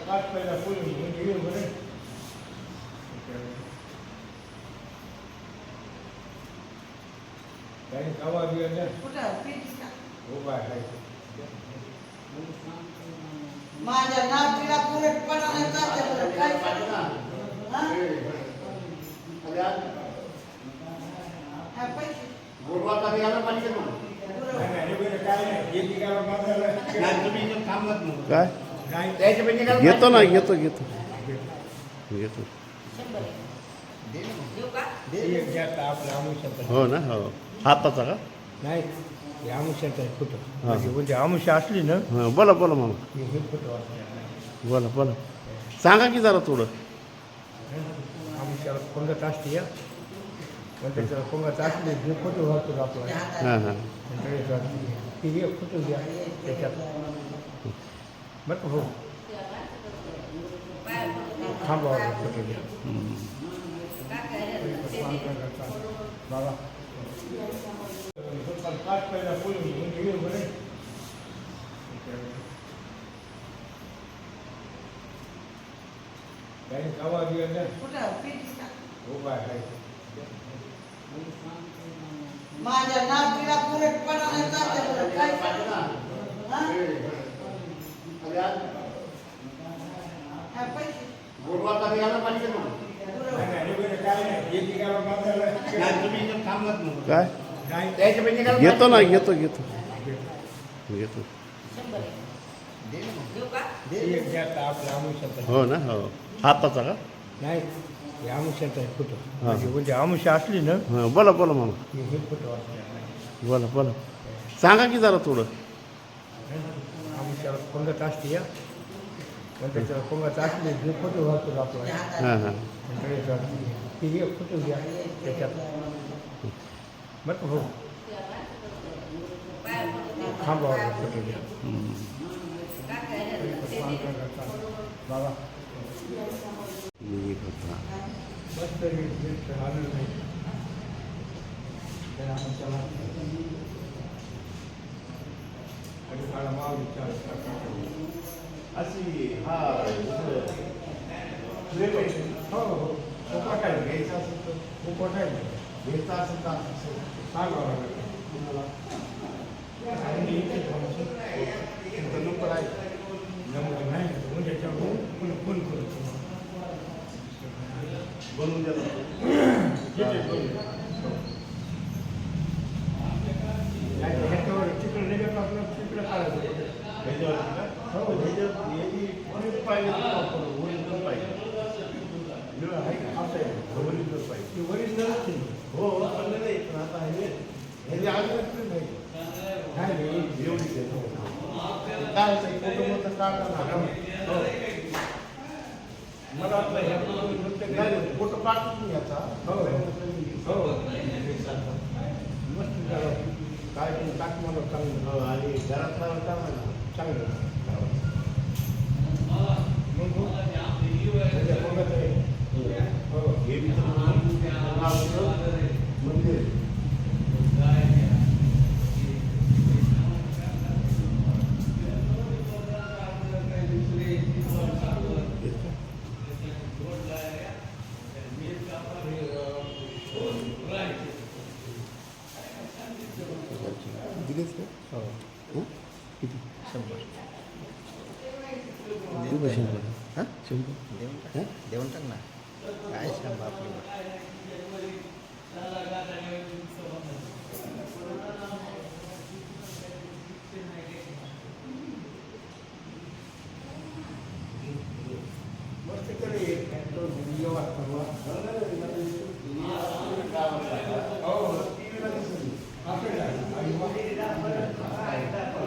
पाच पहिला फुल घेऊ बरं काही खावा बिया हो काय माझ्या नातीला पुरटपणा नाही चालत काय पैसे गुरुवार यायला पाहिजे ना काय घेतो ना घेतो घेतो घेतो हो ना हो हाताचा का नाही आमुष्याचं आहे फोटो हां. म्हणजे आमुष्या असली ना हां बोला बोला मग हे फोटो बोला बोला सांगा की जरा थोडं आमुष्याला पंगत असते या पण त्याच्याला पंगत असली हे फोटो घालतो आपला हां हां की एक फोटो घ्या त्याच्यात बरं का हो थांबवा फोटो घ्या बाबा पाच पहिला फुल घेऊ बरं काही खावा बिया हो काय माझ्या नातीला पुरटपणा नाही चालत काय पैसे गुरुवार यायला पाहिजे ना काय घेतो ना घेतो घेतो घेतो हो ना हो हाताचा का नाही आमुष्याचा आहे फोटो हां. म्हणजे आमुष्या असली ना हां बोला बोला मग हे फोटो बोला बोला सांगा की जरा थोडं आमुष्याला पंगत असते या पण त्याच्याला पंगत असली हे फोटो घालतो आपला हां हां की एक फोटो घ्या त्याच्यात बरं का हो थांबवा फोटो घ्या बाबा मी होता मस्त आलं नाही आणि काळा माव विचार अशी हा हो हो फुकट आहे घ्यायचं असेल तर फुकट आहे घ्यायचं असेल तर सांगावं लागेल तुम्हाला आणि इथे तुमचा नंबर आहे नंबर नाही म्हणजे त्याच्यावर फोन करू बनवून द्या ह्याच्यावर चित्र निघत आपलं चित्र काढायचं हो ओरिजिनलच हो नाही आता हे काय फोटो मधलं काढा मला वाटलं ह्या फोटो काढतो याचा हो हो मस्त झालं काय टाक मला चांगलं आणि घरात चांगलं मग हो म्हणजे बघत आहे हो हे मंदिर दिलेच का हो किती 100 खूप 100 हां 100 देऊन टाक ना काय सांग आपली मस्त कडे तो व्हिडिओ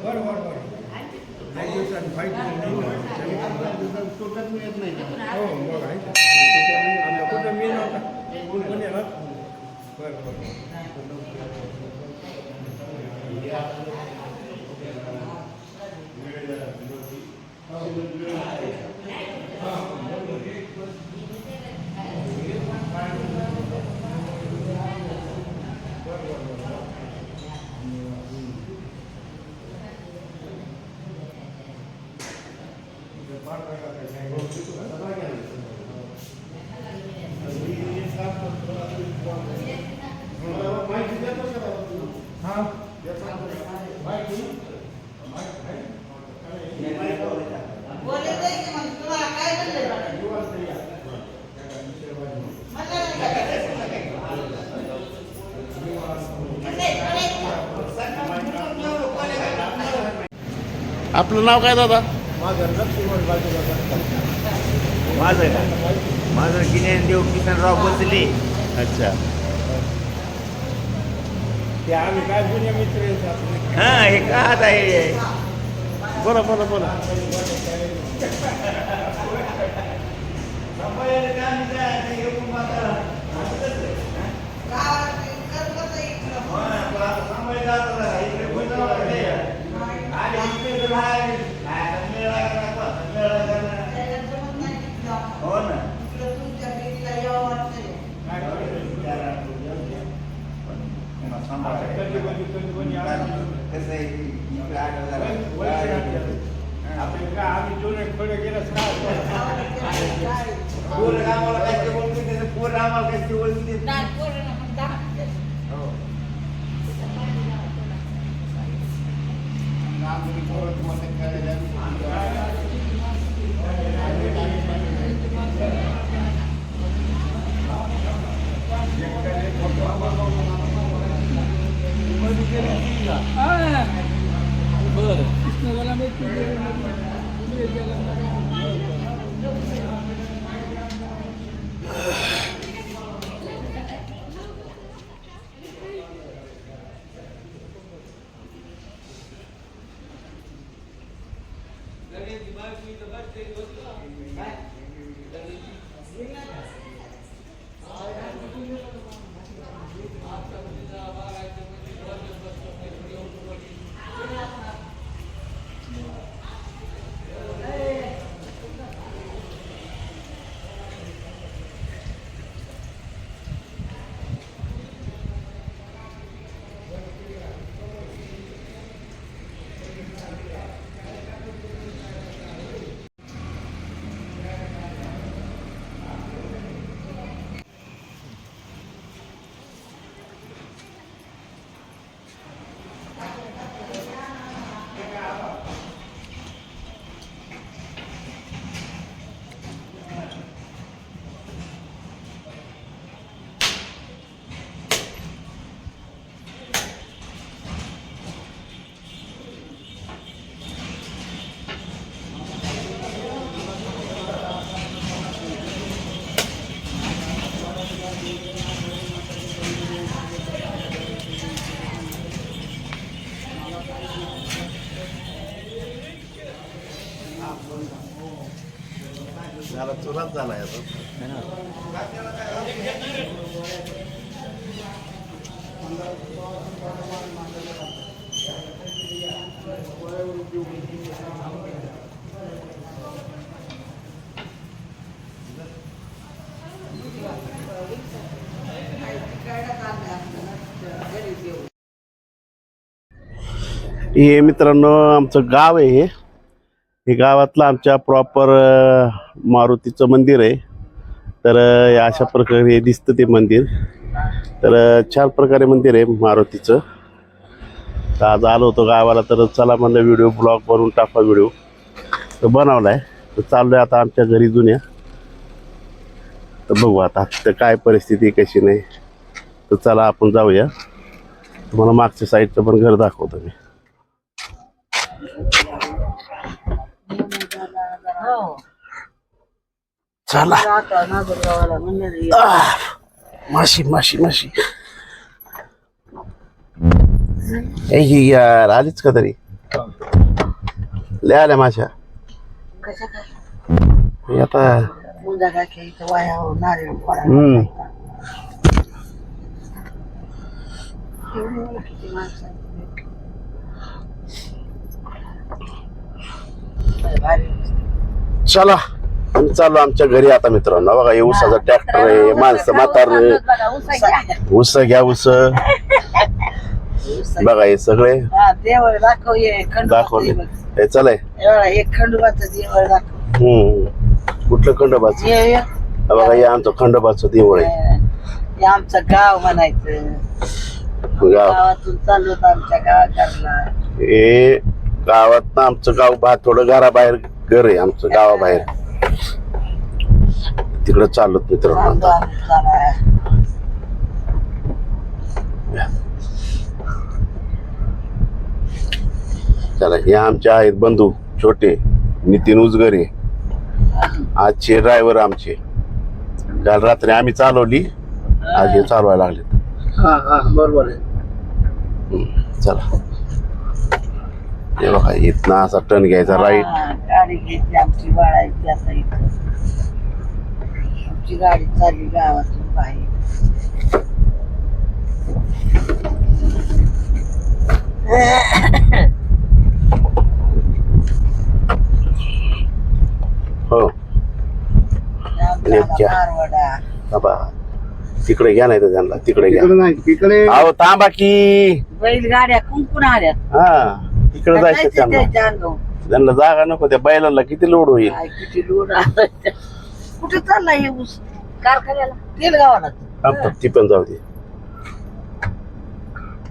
बरं बरं बरं काही दिवसांनी फाईट तोट्यात मिळत नाही का हो मग आहे आमच्या कुठं मी नव्हता कोण येणार बरं बरं माहिती देतो का हा माहिती बोलले नाही की मग तुम्हाला काय बनलंय बघा. मला नाही आपलं नाव काय दादा? माझं लक्ष्मण बाजूला माझं का माझं गिन्यानदेव किसनराव बसले. अच्छा. ते आम्ही काय जुन्या मित्र आहेत आपले. हा हे का आता हे बोला बोला बोला. गावात करमत इकडं. त्याला जमत नाही तिकडं. हो ना इकडं तुमच्या भेटीला यावं वाटतंय. कधी कधी कसं आहे की इकडे आठ आपण काय आम्ही जुने खोडे गेलं काय? पोरं आम्हाला काय ते बोलते त्याचं पोरं आम्हाला काय ते बोलते. नाही, पोरांना पण दाखवते. झाला चुराच झाला याचा. हे मित्रांनो आमचं गाव आहे हे गावातलं आमच्या प्रॉपर मारुतीचं मंदिर आहे. तर अशा प्रकारे दिसतं ते मंदिर. तर छान प्रकारे मंदिर आहे मारुतीचं. तर आज आलो होतो गावाला तर चला म्हणलं व्हिडिओ ब्लॉग बनवून टाका व्हिडिओ. तर बनवला आहे. तर चाललो आहे आता आमच्या घरी जुन्या. तर बघू आता तर काय परिस्थिती कशी नाही. तर चला आपण जाऊया. तुम्हाला मागच्या साईडचं पण घर दाखवतो मी. चला माशी माशी माशी यार आलीच का तरी लय आल्या माशा आता. चला आम्ही चाललो आमच्या घरी आता मित्रांनो. बघा हे ऊसाचा ट्रॅक्टर आहे. माणसं म्हातारं ऊस घ्या ऊस बघा हे सगळे दाखवले. हे चलाय एक खंडोबाचं देवळ दाखव. कुठलं खंडोबाचं? बघा हे आमचं खंडोबाचं देवळ आहे. हे आमचं गाव म्हणायचं. गाव गावातून चाललो होतो आमच्या गावाकडला. हे गावात आमचं गाव थोडं घराबाहेर घर आहे आमचं गावाबाहेर. तिकडे चाललो मित्रांनो. चाललो आम्ही चालाय. चला हे आमचे आहेत बंधू छोटे नितीन उजगरे, आजचे ड्रायव्हर आमचे. काल रात्री आम्ही चालवली, आज हे चालवायला लागले. बरोबर आहे. चला हे बघा इथनं असा टर्न घ्यायचा राईट. हा, गाडी घ्यायची आमची वाढायची आता इथं. आमची गाडी चालली गावातून बाहेर. हो आमचा मारवाडा. बाबा तिकडे घ्या नाही तर त्यांना तिकडे घ्या. तिकडे नाही तिकडे अहो थांबा की. बैलगाड्या कुंकून आल्या. हा तिकडे जायचं त्यांना. त्याच्या अंगावर. त्यांना जागा नको त्या बैलांना किती लोड होईल. काय किती लोड आला. कुठे चाललाय हे ऊस? कारखान्याला तेल गावाला. थांबतात ती पण जाऊ दे.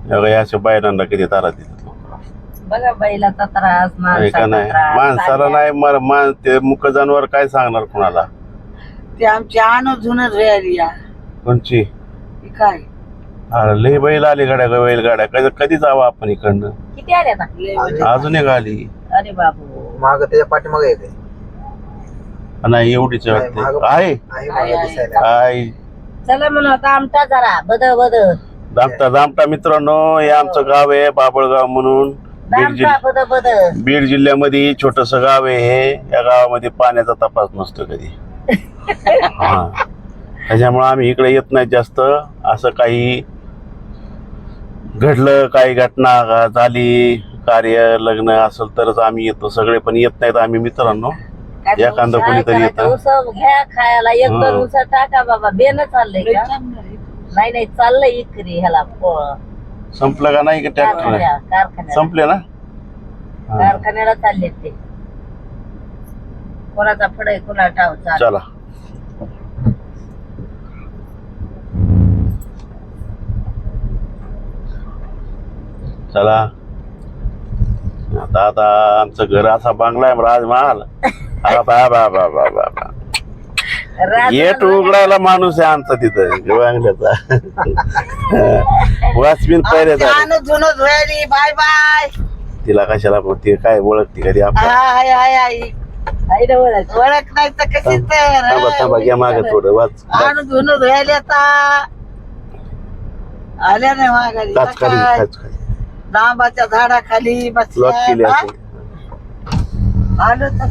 हे बघा, या अशा बैलांना किती तारा देतात बघा बैलाचा त्रास आहे का नाही. माणसाला नाही ते मुक जनावर काय सांगणार कोणाला. ते आमची आणूनच राहिली या. कोणची ही काय अरे लय बैल आली गाड्या बैलगाड्या. कधी जावं आपण इकडनं. किती आल्या आता? लय म्हणजे. अजून एक आली अरे बाबू माग त्याच्या पाठीमागे येते. नाही एवढीच वाटते आहे. काय चला म्हणा दामटा जरा बद दामटा मित्रांनो हे आमचं गाव आहे बाबळगाव म्हणून. दामटा बद बीड जिल्ह्यामध्ये छोटस गाव आहे हे. या गावामध्ये पाण्याचा तपास नसतो कधी. हा त्याच्यामुळे आम्ही इकडे येत नाही जास्त. असं काही घडलं काही घटना झाली कार्य लग्न असेल तरच आम्ही येतो. सगळे पण येत नाहीत आम्ही मित्रांनो. एखादं कोणीतरी येतं. घ्या खायला एक दोन उस टाका बाबा. बेन चाललंय का? नाही चाललंय इकरी ह्याला संपलं का नाही का ट्रॅक्टर कारखान्याला. संपले ना. कारखान्याला चालले ते. कोणाचा फड कोणा टाव चाल. चला चला आता आमचं घर असा बांगला आहे राजमहाल. गेट उघडायला माणूस आहे आमचा तिथं बांगल्याचा. वाचबीन पहिल्याचा. Bye bye. तिला कशाला ते काय ओळखते कधी आपण. ओळख नाही तर कशी थांबा थांबा घ्या मागे थोडं वाच. आणून धुणं धुवायला आता आल्या नाही माघारी. खाच खाली लांबाच्या झाडाखाली लॉक केली बसल्या. असेल. आलो तर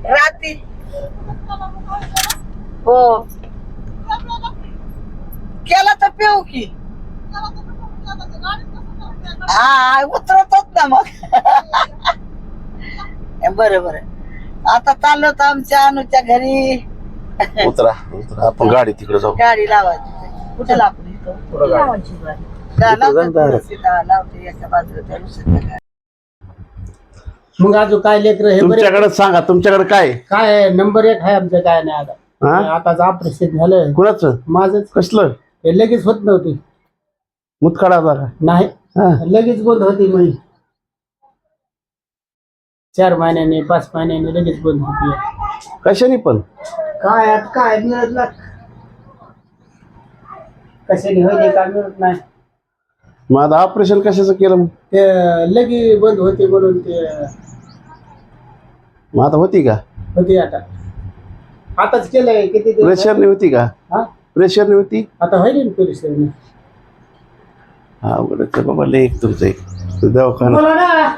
रात्री हो केला तर पिऊ की. हा उतरतच ना मग. बरोबर आता चाललो तर आमच्या अनुच्या घरी. उतरा उतरा आपण गाडी तिकडे जाऊ. गाडी लावायची. कुठे लावली लावायची गाडी. लावते एका बाजूला. मग अजून काय लेकर हे बरे. तुमच्याकडे सांगा तुमच्याकडे काय काय नंबर 1 आहे आमचं. काय नाही आता हा आताच ऑपरेशन झालं कुणाचं माझंच. कसलं हे लगेच होत नव्हती. मुतखडा का नाही हा लगेच बंद होती. मग 4 महिन्याने 5 महिन्याने लगेच बंद होती. कशाने पण काय आता काय मिळत लाग कशाने होते काय मिळत नाही. मग आता ऑपरेशन कशाचं केलं मग? ते लगे बंद होते म्हणून ते मग आता होती का? होती. आताच केलंय किती दिवस प्रेशरने होती का? हा प्रेशरने होती. आता होईल ना परिसर. हा बरं बाबा लय एक तुमचं एक दवाखाना बोला ना.